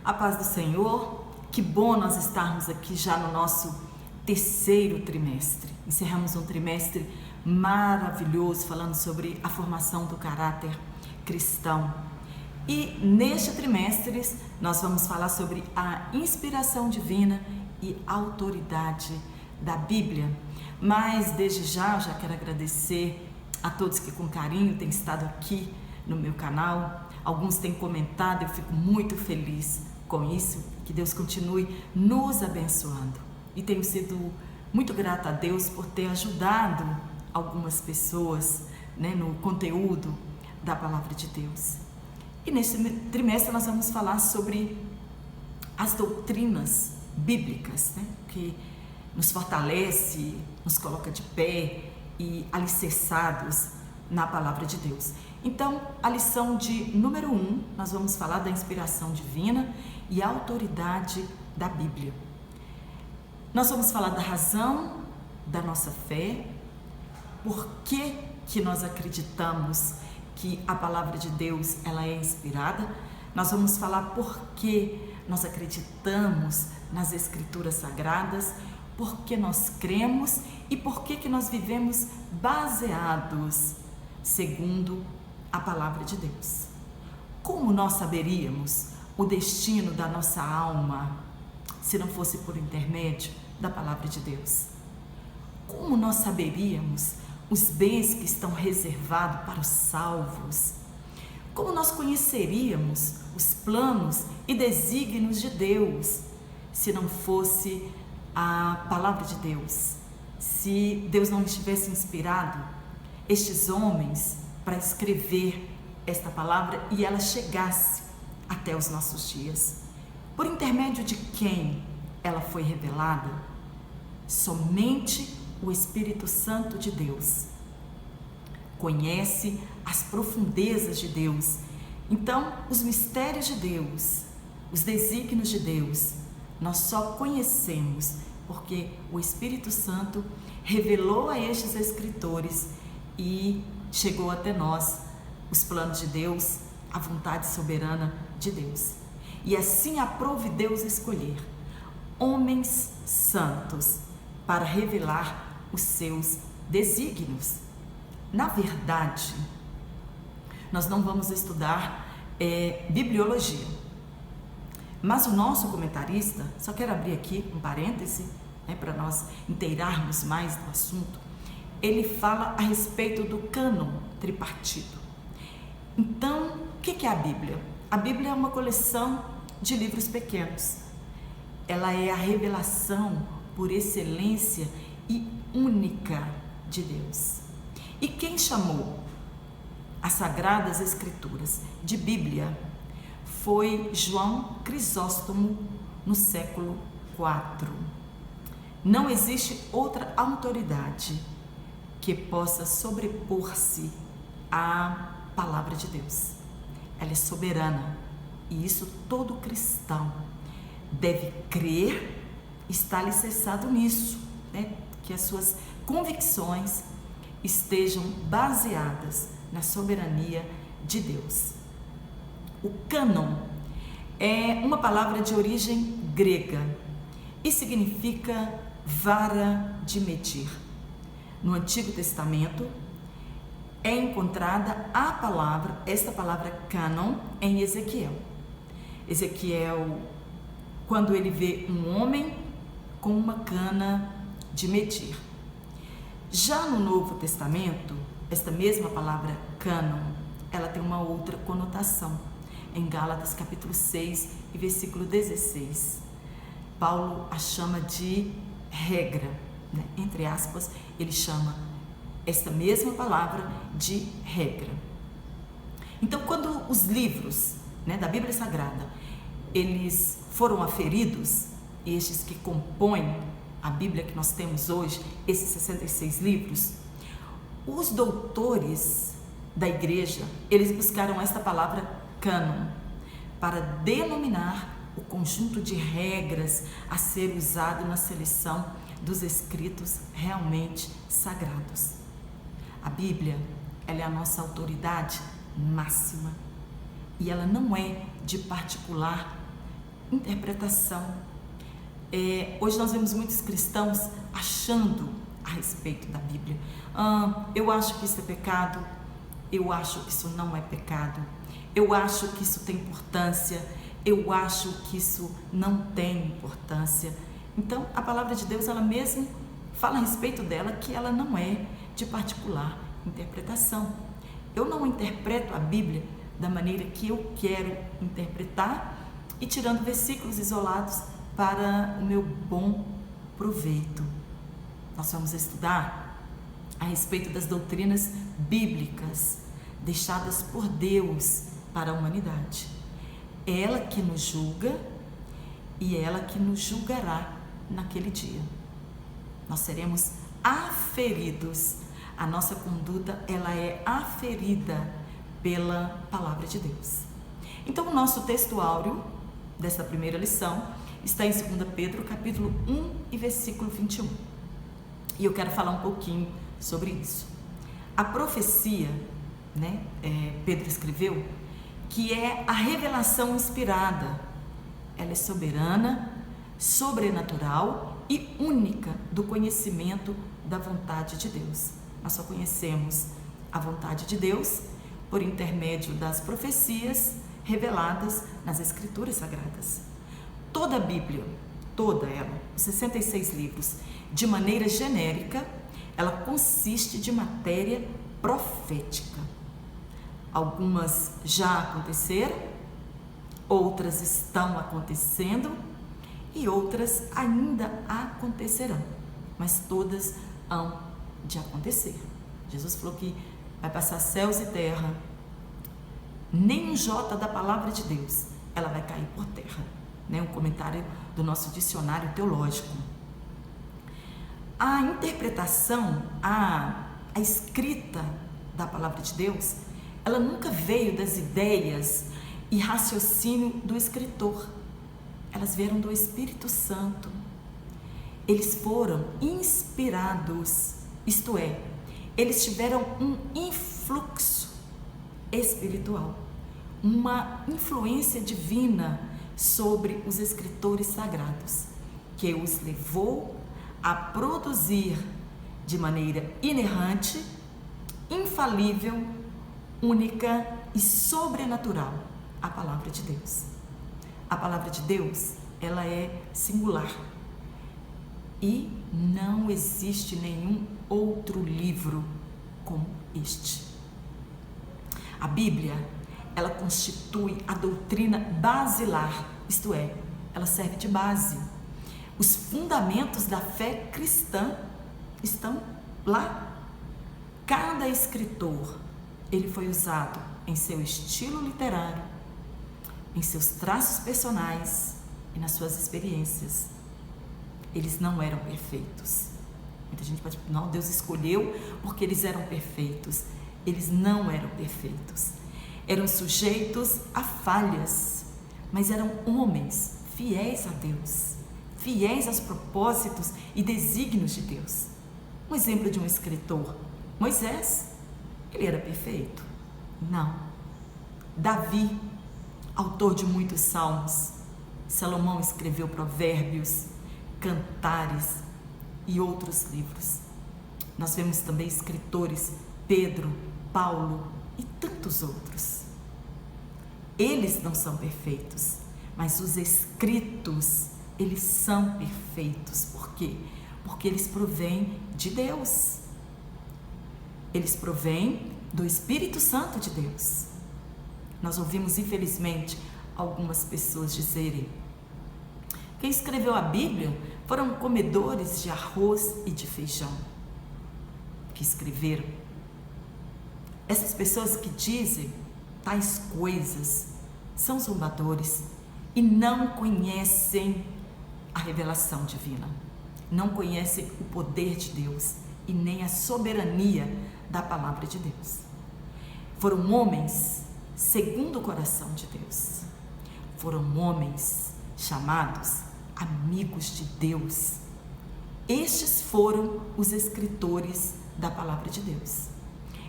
A paz do Senhor, que bom nós estarmos aqui já no nosso terceiro trimestre. Encerramos um trimestre maravilhoso falando sobre a formação do caráter cristão. E neste trimestre nós vamos falar sobre a inspiração divina e autoridade da Bíblia. Mas desde já eu já quero agradecer a todos que com carinho têm estado aqui no meu canal. Alguns têm comentado, eu fico muito feliz com isso, que Deus continue nos abençoando. E tenho sido muito grata a Deus por ter ajudado algumas pessoas, no conteúdo da Palavra de Deus. E nesse trimestre nós vamos falar sobre as doutrinas bíblicas, que nos fortalece, nos coloca de pé e alicerçados na Palavra de Deus. Então, a lição de número 1, nós vamos falar da inspiração divina e a autoridade da Bíblia. Nós vamos falar da razão da nossa fé, por que nós acreditamos que a Palavra de Deus ela é inspirada. Nós vamos falar por que nós acreditamos nas Escrituras Sagradas, por que nós cremos e por que nós vivemos baseados segundo a Palavra de Deus. Como nós saberíamos o destino da nossa alma se não fosse por intermédio da Palavra de Deus? Como nós saberíamos os bens que estão reservados para os salvos? Como nós conheceríamos os planos e desígnios de Deus se não fosse a Palavra de Deus? Se Deus não tivesse inspirado estes homens para escrever esta palavra e ela chegasse até os nossos dias. Por intermédio de quem ela foi revelada? Somente o Espírito Santo de Deus conhece as profundezas de Deus. Então, os mistérios de Deus, os desígnios de Deus, nós só conhecemos porque o Espírito Santo revelou a estes escritores e chegou até nós os planos de Deus, a vontade soberana de Deus. E assim aprove Deus escolher homens santos para revelar os seus desígnios. Na verdade, nós não vamos estudar bibliologia, mas o nosso comentarista, só quero abrir aqui um parêntese, para nós inteirarmos mais do assunto, ele fala a respeito do cânon tripartido. Então, o que é a Bíblia? A Bíblia é uma coleção de livros pequenos. Ela é a revelação por excelência e única de Deus. E quem chamou as Sagradas Escrituras de Bíblia foi João Crisóstomo no século IV. Não existe outra autoridade que possa sobrepor-se à Palavra de Deus. Ela é soberana e isso todo cristão deve crer, estar alicerçado nisso, que as suas convicções estejam baseadas na soberania de Deus. O cânon é uma palavra de origem grega e significa vara de medir. No Antigo Testamento é encontrada esta palavra cânon em Ezequiel. Ezequiel, quando ele vê um homem com uma cana de medir. Já no Novo Testamento, esta mesma palavra cânon, ela tem uma outra conotação. Em Gálatas capítulo 6 e versículo 16, Paulo a chama de regra, entre aspas, ele chama esta mesma palavra de regra. Então, quando os livros da Bíblia Sagrada, eles foram aferidos, estes que compõem a Bíblia que nós temos hoje, esses 66 livros, os doutores da igreja, eles buscaram esta palavra cânon para denominar o conjunto de regras a ser usado na seleção dos escritos realmente sagrados. A Bíblia, ela é a nossa autoridade máxima e ela não é de particular interpretação. Hoje nós vemos muitos cristãos achando a respeito da Bíblia. Eu acho que isso é pecado, eu acho que isso não é pecado, eu acho que isso tem importância, eu acho que isso não tem importância. Então, a palavra de Deus, ela mesmo fala a respeito dela que ela não é de particular interpretação. Eu não interpreto a Bíblia da maneira que eu quero interpretar e tirando versículos isolados para o meu bom proveito. Nós vamos estudar a respeito das doutrinas bíblicas deixadas por Deus para a humanidade. É ela que nos julga e é ela que nos julgará naquele dia. Nós seremos aferidos. A nossa conduta, ela é aferida pela palavra de Deus. Então, o nosso texto áureo dessa primeira lição está em 2 Pedro, capítulo 1 e versículo 21. E eu quero falar um pouquinho sobre isso. A profecia, Pedro escreveu, que é a revelação inspirada. Ela é soberana, sobrenatural e única do conhecimento da vontade de Deus. Nós só conhecemos a vontade de Deus por intermédio das profecias reveladas nas Escrituras Sagradas. Toda a Bíblia, toda ela, os 66 livros, de maneira genérica, ela consiste de matéria profética. Algumas já aconteceram, outras estão acontecendo e outras ainda acontecerão, mas todas hão de acontecer. Jesus falou que vai passar céus e terra, nem um jota da palavra de Deus ela vai cair por terra. Um comentário do nosso dicionário teológico. A interpretação, a escrita da palavra de Deus, ela nunca veio das ideias e raciocínio do escritor. Elas vieram do Espírito Santo. Eles foram inspirados, isto é, eles tiveram um influxo espiritual, uma influência divina sobre os escritores sagrados, que os levou a produzir de maneira inerrante, infalível, única e sobrenatural a palavra de Deus. A palavra de Deus, ela é singular e não existe nenhum outro livro como este. A Bíblia, ela constitui a doutrina basilar, isto é, ela serve de base. Os fundamentos da fé cristã estão lá. Cada escritor, ele foi usado em seu estilo literário, em seus traços personais e nas suas experiências. Eles não eram perfeitos. Muita gente pode dizer, não, Deus escolheu porque eles eram perfeitos. Eles não eram perfeitos. Eram sujeitos a falhas, mas eram homens fiéis a Deus, fiéis aos propósitos e desígnios de Deus. Um exemplo de um escritor, Moisés, ele era perfeito? Não. Davi, autor de muitos salmos, Salomão escreveu provérbios, cantares e outros livros. Nós vemos também escritores, Pedro, Paulo e tantos outros. Eles não são perfeitos, mas os escritos, eles são perfeitos. Por quê? Porque eles provêm de Deus. Eles provêm do Espírito Santo de Deus. Nós ouvimos, infelizmente, algumas pessoas dizerem: quem escreveu a Bíblia foram comedores de arroz e de feijão que escreveram. Essas pessoas que dizem tais coisas são zombadores e não conhecem a revelação divina, não conhecem o poder de Deus e nem a soberania da palavra de Deus. Foram homens segundo o coração de Deus, foram homens chamados amigos de Deus. Estes foram os escritores da palavra de Deus,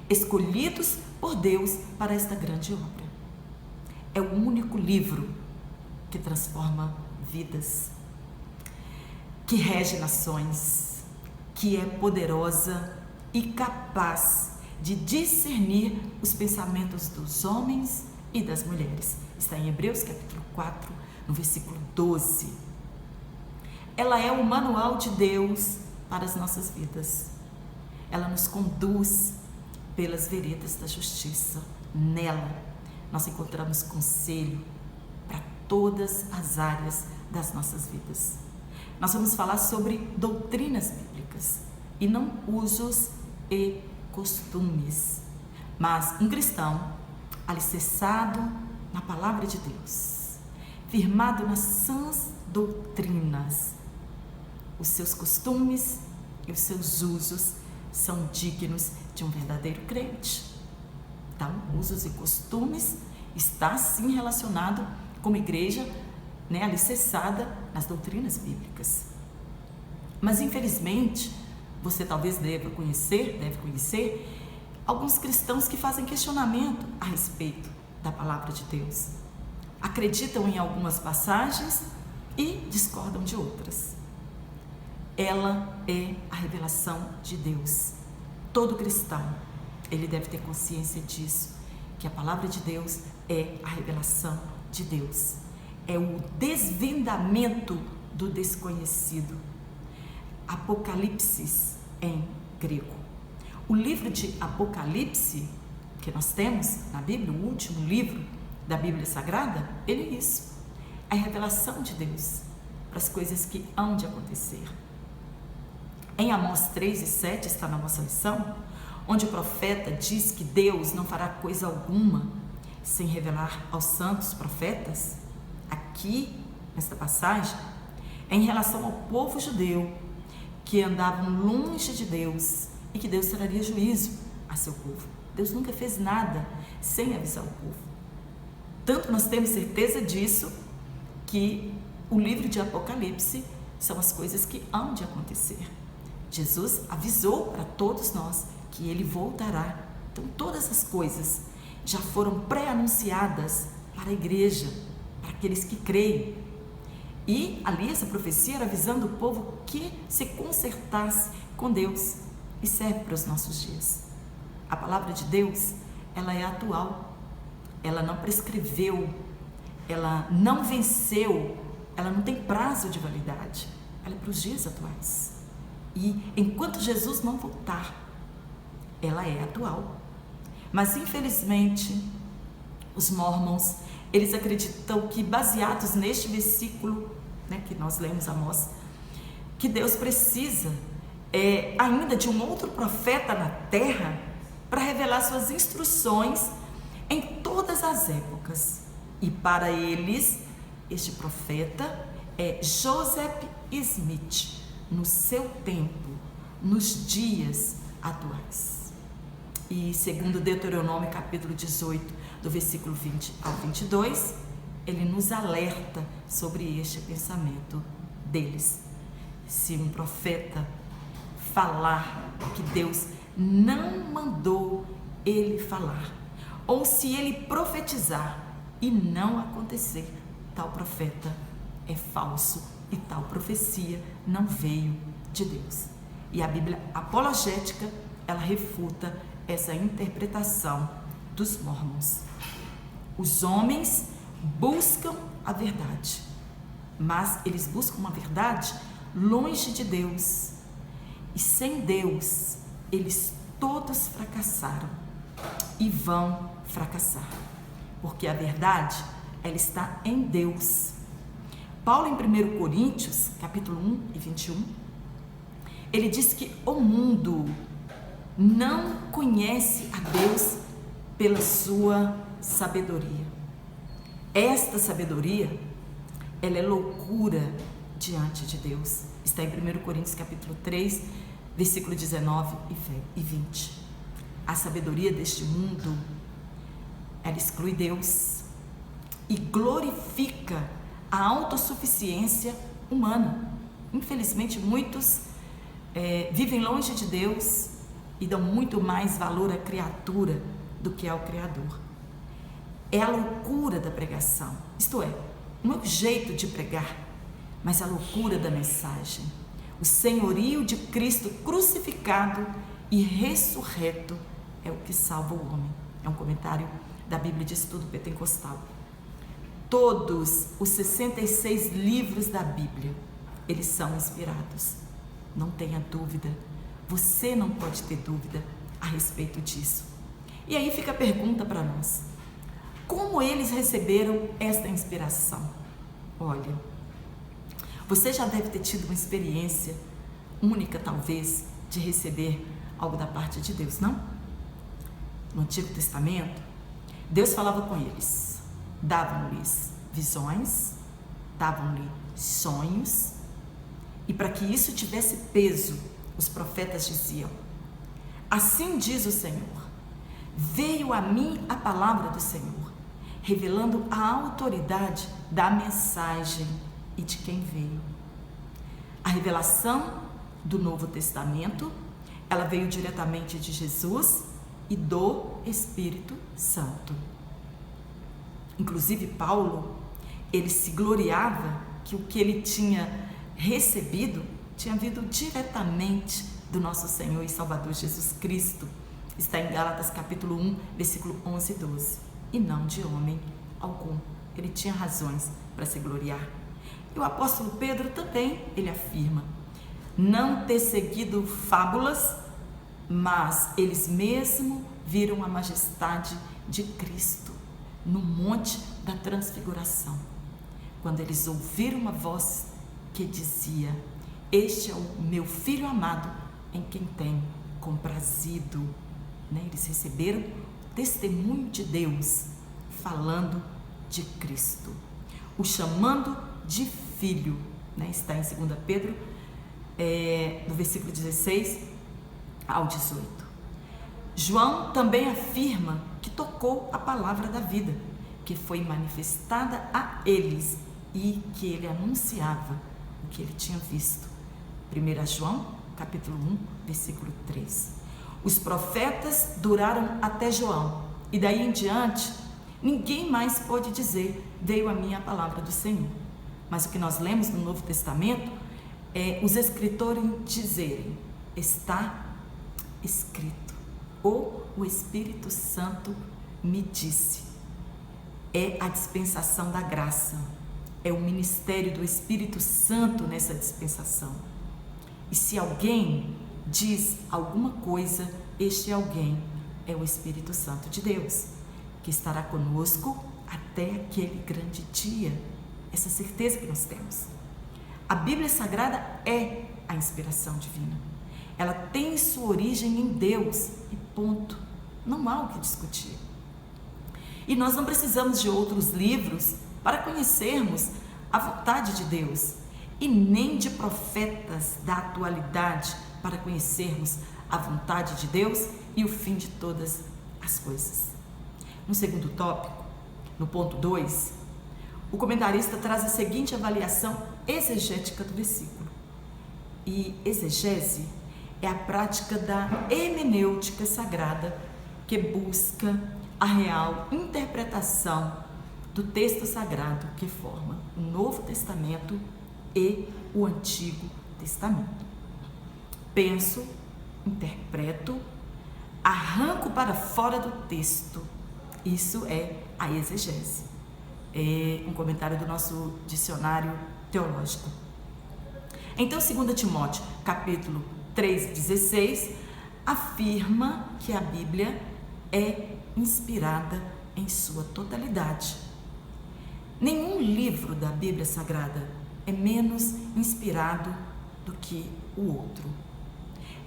escolhidos por Deus para esta grande obra. É o único livro que transforma vidas, que rege nações, que é poderosa e capaz de discernir os pensamentos dos homens e das mulheres. Está em Hebreus capítulo 4, no versículo 12. Ela é o manual de Deus para as nossas vidas. Ela nos conduz pelas veredas da justiça. Nela nós encontramos conselho para todas as áreas das nossas vidas. Nós vamos falar sobre doutrinas bíblicas e não usos e costumes, mas um cristão alicerçado na palavra de Deus, firmado nas sãs doutrinas. Os seus costumes e os seus usos são dignos de um verdadeiro crente. Então, usos e costumes está sim relacionado com uma igreja, alicerçada nas doutrinas bíblicas. Mas infelizmente, você talvez deve conhecer alguns cristãos que fazem questionamento a respeito da palavra de Deus. Acreditam em algumas passagens e discordam de outras. Ela é a revelação de Deus. Todo cristão, ele deve ter consciência disso, que a palavra de Deus é a revelação de Deus. É o desvendamento do desconhecido. Apocalipse em grego. O livro de Apocalipse, que nós temos na Bíblia, o último livro da Bíblia Sagrada, ele é isso. É a revelação de Deus para as coisas que hão de acontecer. Em Amós 3:7 está na nossa lição, onde o profeta diz que Deus não fará coisa alguma sem revelar aos santos profetas. Aqui, nesta passagem, é em relação ao povo judeu que andavam longe de Deus e que Deus traria juízo a seu povo. Deus nunca fez nada sem avisar o povo. Tanto nós temos certeza disso que o livro de Apocalipse são as coisas que hão de acontecer. Jesus avisou para todos nós que ele voltará. Então todas as coisas já foram pré-anunciadas para a igreja, para aqueles que creem. E ali essa profecia era avisando o povo que se consertasse com Deus e serve para os nossos dias. A palavra de Deus, ela é atual, ela não prescreveu, ela não venceu, ela não tem prazo de validade, ela é para os dias atuais. E enquanto Jesus não voltar, ela é atual. Mas infelizmente, os mormons, eles acreditam que, baseados neste versículo, que nós lemos, Amós, que Deus precisa ainda de um outro profeta na terra para revelar suas instruções em todas as épocas. E para eles, este profeta é Joseph Smith, no seu tempo, nos dias atuais. E segundo Deuteronômio capítulo 18, do versículo 20 ao 22, ele nos alerta sobre este pensamento deles. Se um profeta falar que Deus não mandou ele falar, ou se ele profetizar e não acontecer, tal profeta é falso e tal profecia não veio de Deus. E a Bíblia apologética, ela refuta essa interpretação dos mormons. Os homens buscam a verdade, mas eles buscam uma verdade longe de Deus. E sem Deus, eles todos fracassaram e vão fracassar, porque a verdade, ela está em Deus. Paulo, em 1 Coríntios, capítulo 1 e 21, ele diz que o mundo não conhece a Deus pela sua sabedoria. Esta sabedoria, ela é loucura diante de Deus. Está em 1 Coríntios capítulo 3, versículo 19 e 20. A sabedoria deste mundo, ela exclui Deus e glorifica a autossuficiência humana. Infelizmente, muitos vivem longe de Deus e dão muito mais valor à criatura do que ao Criador. É a loucura da pregação, isto é, não é o jeito de pregar, mas a loucura da mensagem. O senhorio de Cristo crucificado e ressurreto é o que salva o homem. É um comentário da Bíblia de Estudo Pentecostal. Todos os 66 livros da Bíblia, eles são inspirados. Não tenha dúvida. Você não pode ter dúvida a respeito disso. E aí fica a pergunta para nós: como eles receberam esta inspiração? Olha, você já deve ter tido uma experiência única, talvez, de receber algo da parte de Deus, não? No Antigo Testamento, Deus falava com eles, davam-lhes visões, davam-lhe sonhos, e para que isso tivesse peso, os profetas diziam: assim diz o Senhor, veio a mim a palavra do Senhor, revelando a autoridade da mensagem e de quem veio. A revelação do Novo Testamento, ela veio diretamente de Jesus e do Espírito Santo. Inclusive Paulo, ele se gloriava que o que ele tinha recebido tinha vindo diretamente do nosso Senhor e Salvador Jesus Cristo. Está em Gálatas capítulo 1, versículo 11 e 12. E não de homem algum. Ele tinha razões para se gloriar. E o apóstolo Pedro também, ele afirma não ter seguido fábulas, mas eles mesmo viram a majestade de Cristo no monte da transfiguração, quando eles ouviram uma voz que dizia: este é o meu filho amado, em quem tenho comprazido. Eles receberam testemunho de Deus falando de Cristo, o chamando de filho, está em 2 Pedro, no versículo 16 ao 18. João também afirma que tocou a palavra da vida, que foi manifestada a eles e que ele anunciava o que ele tinha visto. 1 João, capítulo 1, versículo 3. Os profetas duraram até João, e daí em diante, ninguém mais pôde dizer: veio a mim a palavra do Senhor. Mas o que nós lemos no Novo Testamento é os escritores dizerem: está escrito, ou o Espírito Santo me disse. É a dispensação da graça, é o ministério do Espírito Santo nessa dispensação. E se alguém diz alguma coisa, este alguém é o Espírito Santo de Deus, que estará conosco até aquele grande dia. Essa certeza que nós temos. A Bíblia Sagrada é a inspiração divina. Ela tem sua origem em Deus e ponto. Não há o que discutir. E nós não precisamos de outros livros para conhecermos a vontade de Deus, e nem de profetas da atualidade para conhecermos a vontade de Deus e o fim de todas as coisas. No segundo tópico, no ponto 2, o comentarista traz a seguinte avaliação exegética do versículo. E exegese é a prática da hermenêutica sagrada que busca a real interpretação do texto sagrado que forma o Novo Testamento e o Antigo Testamento. Penso, interpreto, arranco para fora do texto. Isso é a exegese. É um comentário do nosso dicionário teológico. Então, 2 Timóteo, capítulo 3:16, afirma que a Bíblia é inspirada em sua totalidade. Nenhum livro da Bíblia Sagrada é menos inspirado do que o outro.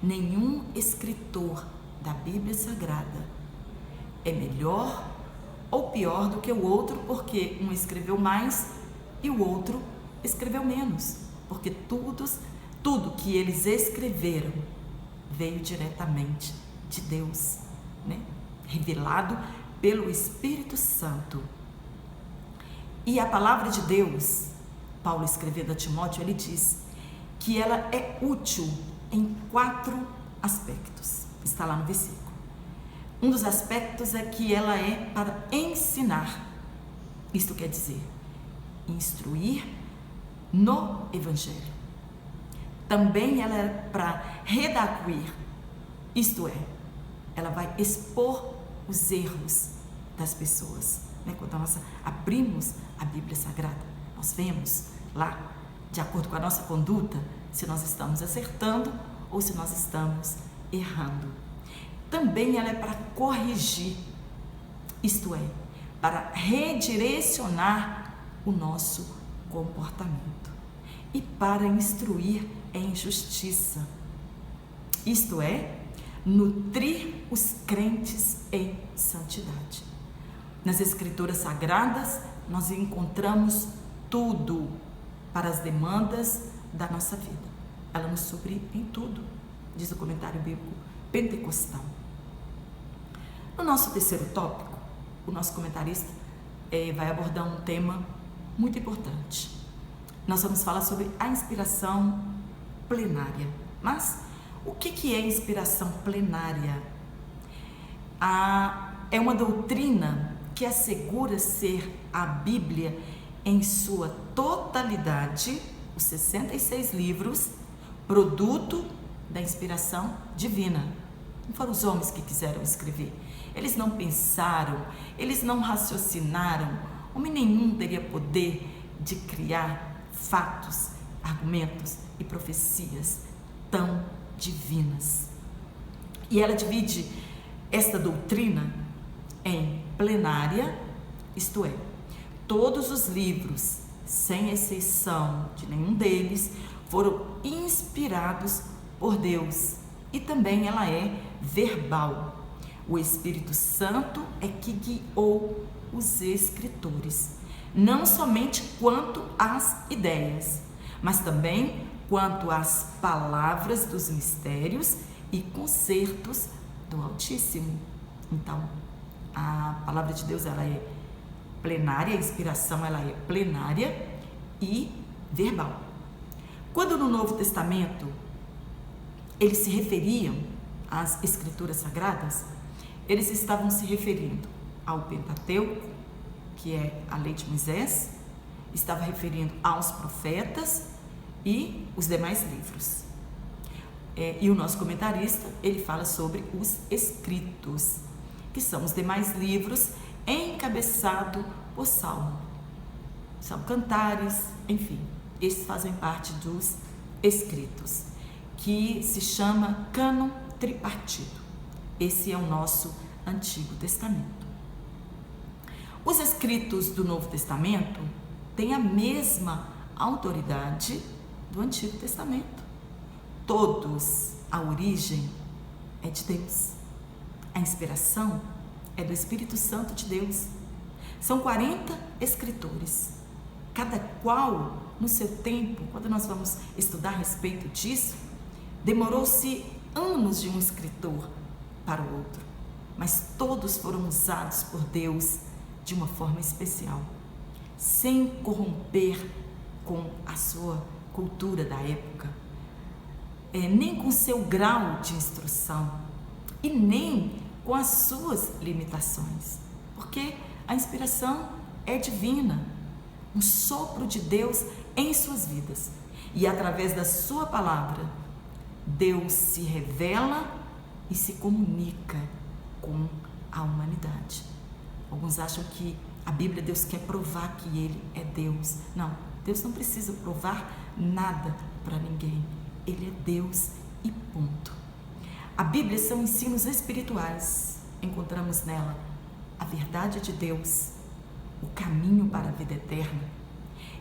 Nenhum escritor da Bíblia Sagrada é melhor ou pior do que o outro, porque um escreveu mais e o outro escreveu menos, porque tudo que eles escreveram veio diretamente de Deus, revelado pelo Espírito Santo. E a palavra de Deus, Paulo escrevendo a Timóteo, ele diz que ela é útil em 4 aspectos. Está lá no versículo. Um dos aspectos é que ela é para ensinar. Isto quer dizer, instruir no Evangelho. Também ela é para redaquir, isto é, ela vai expor os erros das pessoas. Quando nós abrimos a Bíblia Sagrada, nós vemos lá, de acordo com a nossa conduta, se nós estamos acertando ou se nós estamos errando. Também ela é para corrigir, isto é, para redirecionar o nosso comportamento e para instruir em justiça, isto é, nutrir os crentes em santidade. Nas Escrituras Sagradas, nós encontramos tudo para as demandas da nossa vida. Ela nos supre em tudo, diz o comentário bíblico pentecostal. No nosso terceiro tópico, o nosso comentarista vai abordar um tema muito importante. Nós vamos falar sobre a inspiração plenária. Mas o que é inspiração plenária? É uma doutrina que assegura ser a Bíblia em sua totalidade, os 66 livros, produto da inspiração divina. Não foram os homens que quiseram escrever. Eles não pensaram, eles não raciocinaram. Homem nenhum teria poder de criar fatos, argumentos e profecias tão divinas. E ela divide esta doutrina em plenária, isto é, todos os livros, sem exceção de nenhum deles, foram inspirados por Deus. E também ela é verbal. O Espírito Santo é que guiou os escritores, não somente quanto às ideias, mas também quanto às palavras dos mistérios e concertos do Altíssimo. Então, a palavra de Deus, ela é plenária, a inspiração, ela é plenária e verbal. Quando no Novo Testamento eles se referiam às Escrituras Sagradas, eles estavam se referindo ao Pentateuco, que é a lei de Moisés, estava referindo aos profetas e os demais livros. E o nosso comentarista, ele fala sobre os escritos, que são os demais livros encabeçado por Salmo. São cantares, enfim, esses fazem parte dos escritos, que se chama cânon tripartido. Esse é o nosso Antigo Testamento. Os escritos do Novo Testamento têm a mesma autoridade do Antigo Testamento. Todos, a origem é de Deus. A inspiração é do Espírito Santo de Deus. São 40 escritores, cada qual no seu tempo. Quando nós vamos estudar a respeito disso, demorou-se anos de um escritor para o outro, mas todos foram usados por Deus de uma forma especial, sem corromper com a sua cultura da época, nem com seu grau de instrução e nem com as suas limitações, porque a inspiração é divina, um sopro de Deus em suas vidas, e através da sua palavra Deus se revela e se comunica com a humanidade. Alguns acham que a Bíblia, Deus quer provar que Ele é Deus. Não, Deus não precisa provar nada para ninguém. Ele é Deus e ponto. A Bíblia são ensinos espirituais. Encontramos nela a verdade de Deus, o caminho para a vida eterna.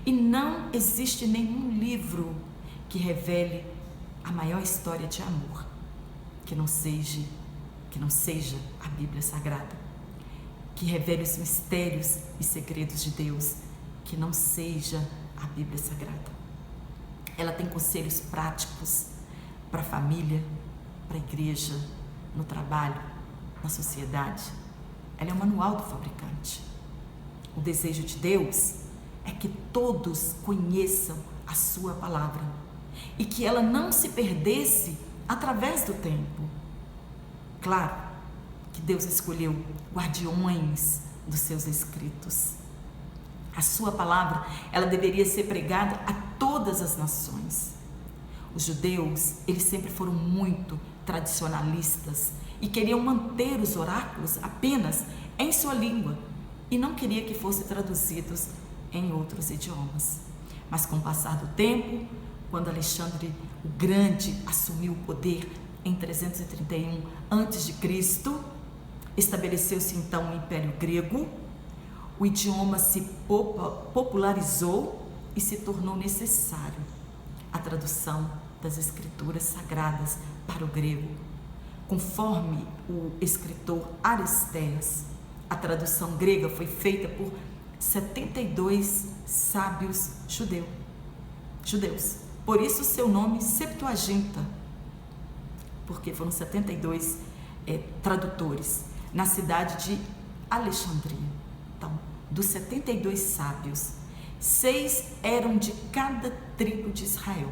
E não existe nenhum livro que revele a maior história de amor que não seja a Bíblia Sagrada, que revele os mistérios e segredos de Deus, que não seja a Bíblia Sagrada. Ela tem conselhos práticos para a família, para a igreja, no trabalho, na sociedade. Ela é o manual do fabricante. O desejo de Deus é que todos conheçam a sua palavra e que ela não se perdesse através do tempo. Claro que Deus escolheu guardiões dos seus escritos. A sua palavra, ela deveria ser pregada a todas as nações. Os judeus, eles sempre foram muito tradicionalistas e queriam manter os oráculos apenas em sua língua e não queria que fossem traduzidos em outros idiomas. Mas com o passar do tempo, quando Alexandre o Grande assumiu o poder em 331 a.C., estabeleceu-se então o Império Grego, o idioma se popularizou e se tornou necessário a tradução das escrituras sagradas para o grego. Conforme o escritor Aristéias, a tradução grega foi feita por 72 sábios judeus. Por isso seu nome Septuaginta, porque foram 72 tradutores na cidade de Alexandria. Então, dos 72 sábios, 6 eram de cada tribo de Israel.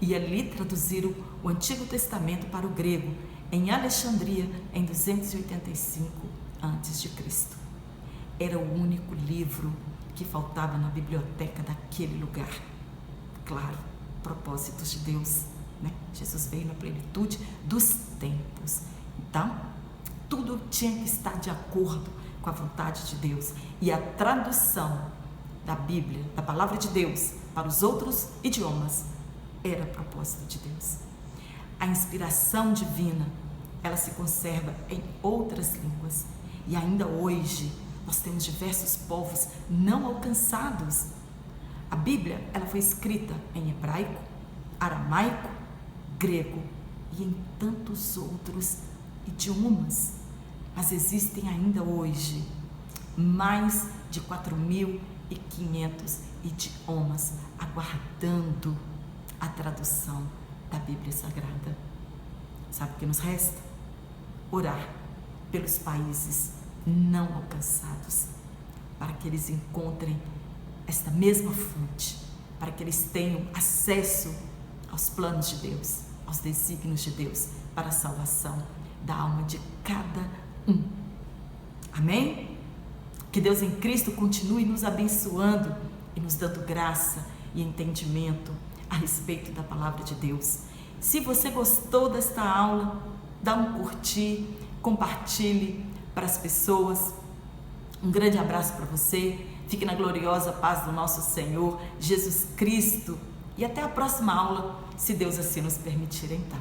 E ali traduziram o Antigo Testamento para o grego, em Alexandria, em 285 a.C. Era o único livro que faltava na biblioteca daquele lugar. Claro, propósitos de Deus, né? Jesus veio na plenitude dos tempos. Então, tudo tinha que estar de acordo com a vontade de Deus. E a tradução da Bíblia, da palavra de Deus, para os outros idiomas, era propósito de Deus. A inspiração divina, ela se conserva em outras línguas. E ainda hoje, nós temos diversos povos não alcançados. A Bíblia, ela foi escrita em hebraico, aramaico, grego e em tantos outros idiomas. Mas existem ainda hoje mais de 4.500 idiomas aguardando a tradução da Bíblia Sagrada. Sabe o que nos resta? Orar pelos países não alcançados, para que eles encontrem esta mesma fonte, para que eles tenham acesso aos planos de Deus, aos desígnios de Deus, para a salvação da alma de cada um. Amém? Que Deus em Cristo continue nos abençoando e nos dando graça e entendimento a respeito da palavra de Deus. Se você gostou desta aula, dá um curtir, compartilhe para as pessoas. Um grande abraço para você. Fique na gloriosa paz do nosso Senhor Jesus Cristo. E até a próxima aula, se Deus assim nos permitir então.